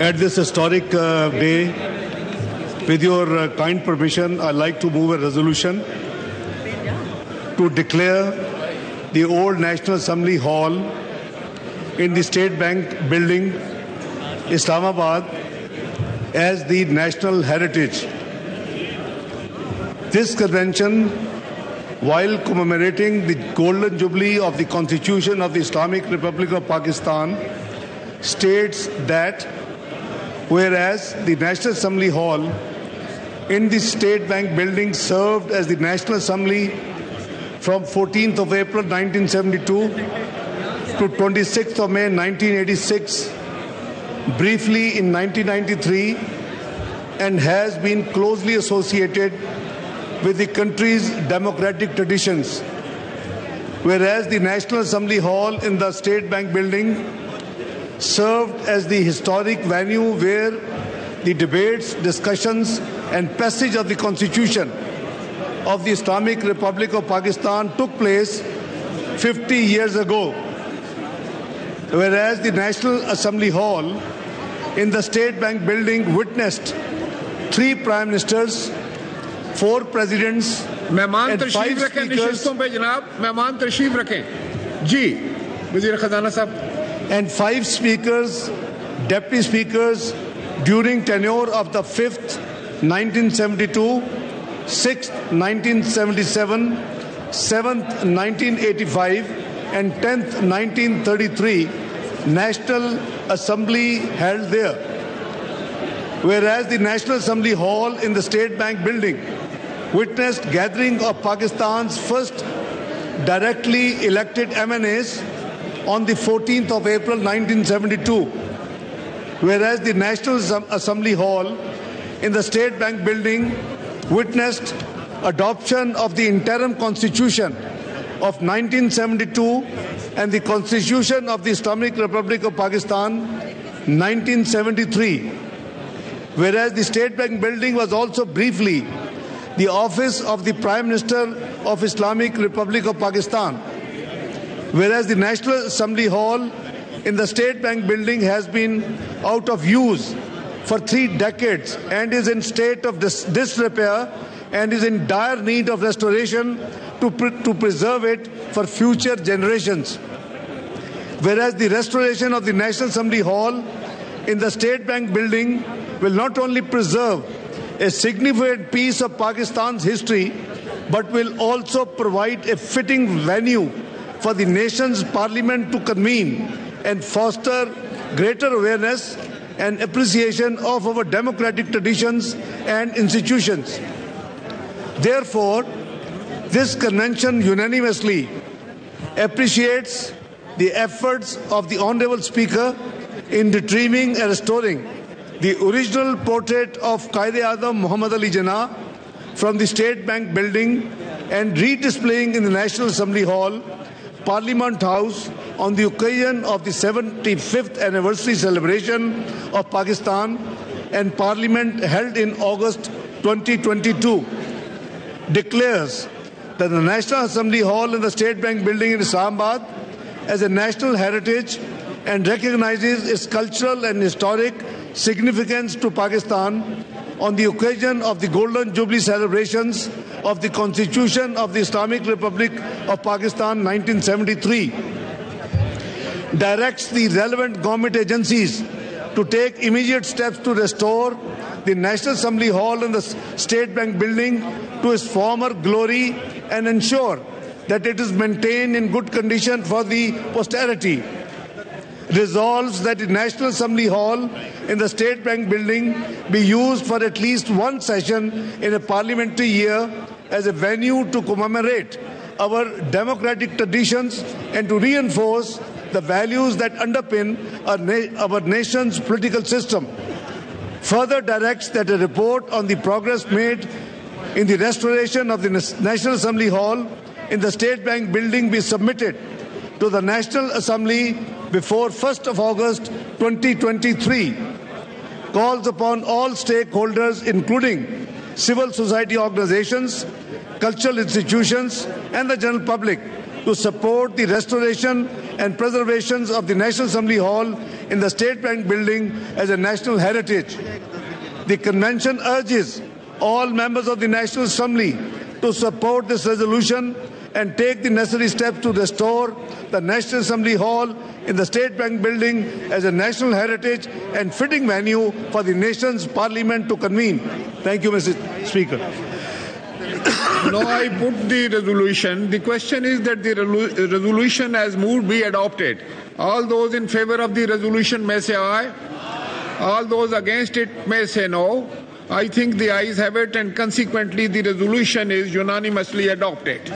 At this historic day, with your kind permission, I'd like to move a resolution to declare the old National Assembly Hall in the State Bank building, Islamabad, as the national heritage. This convention, while commemorating the Golden Jubilee of the Constitution of the Islamic Republic of Pakistan, states that whereas the National Assembly Hall in the State Bank building served as the National Assembly from 14th of April 1972 to 26th of May 1986, briefly in 1993, and has been closely associated with the country's democratic traditions. Whereas the National Assembly Hall in the State Bank building served as the historic venue where the debates, discussions, and passage of the Constitution of the Islamic Republic of Pakistan took place 50 years ago. Whereas the National Assembly Hall in the State Bank building witnessed 3 prime ministers, 4 presidents, मेहमान and 5 तशरीफ रखें speakers, निशस्तों पे जनाब मेहमान तशरीफ रखें जी वजीर खजाना साहब and 5 speakers, deputy speakers during tenure of the 5th 1972, 6th 1977, 7th 1985 and 10th 1933 National Assembly held there. Whereas the National Assembly Hall in the State Bank building witnessed gathering of Pakistan's first directly elected MNAs on the 14th of April 1972. Whereas the National Assembly Hall in the State Bank building witnessed adoption of the interim constitution of 1972 and the Constitution of the Islamic Republic of Pakistan 1973. Whereas the State Bank building was also briefly the office of the Prime Minister of Islamic Republic of Pakistan. Whereas the National Assembly Hall in the State Bank building has been out of use for 3 decades and is in state of disrepair and is in dire need of restoration to preserve it for future generations. Whereas the restoration of the National Assembly Hall in the State Bank building will not only preserve a significant piece of Pakistan's history, but will also provide a fitting venue for the nation's parliament to convene and foster greater awareness and appreciation of our democratic traditions and institutions. Therefore, this convention unanimously appreciates the efforts of the Honourable Speaker in retrieving and restoring the original portrait of Quaid-e-Azam Muhammad Ali Jinnah from the State Bank building and redisplaying in the National Assembly Hall, Parliament House, on the occasion of the 75th anniversary celebration of Pakistan and Parliament held in August 2022, declares that the National Assembly Hall in the State Bank building in Islamabad as a national heritage and recognizes its cultural and historic significance to Pakistan on the occasion of the Golden Jubilee celebrations of the Constitution of the Islamic Republic of Pakistan 1973, directs the relevant government agencies to take immediate steps to restore the National Assembly Hall in the State Bank building to its former glory and ensure that it is maintained in good condition for the posterity. Resolves that the National Assembly Hall in the State Bank building be used for at least one session in a parliamentary year as a venue to commemorate our democratic traditions and to reinforce the values that underpin our nation's political system. Further directs that a report on the progress made in the restoration of the National Assembly Hall in the State Bank building be submitted to the National Assembly before 1st of August 2023. Calls upon all stakeholders, including civil society organizations, cultural institutions, and the general public, to support the restoration and preservation of the National Assembly Hall in the State Bank building as a national heritage. The convention urges all members of the National Assembly to support this resolution and take the necessary steps to restore the National Assembly Hall in the State Bank building as a national heritage and fitting venue for the nation's parliament to convene. Thank you, Mr. Speaker. Now I put the resolution. The question is that the resolution as moved be adopted. All those in favor of the resolution may say aye. All those against it may say no. I think the ayes have it, and consequently the resolution is unanimously adopted.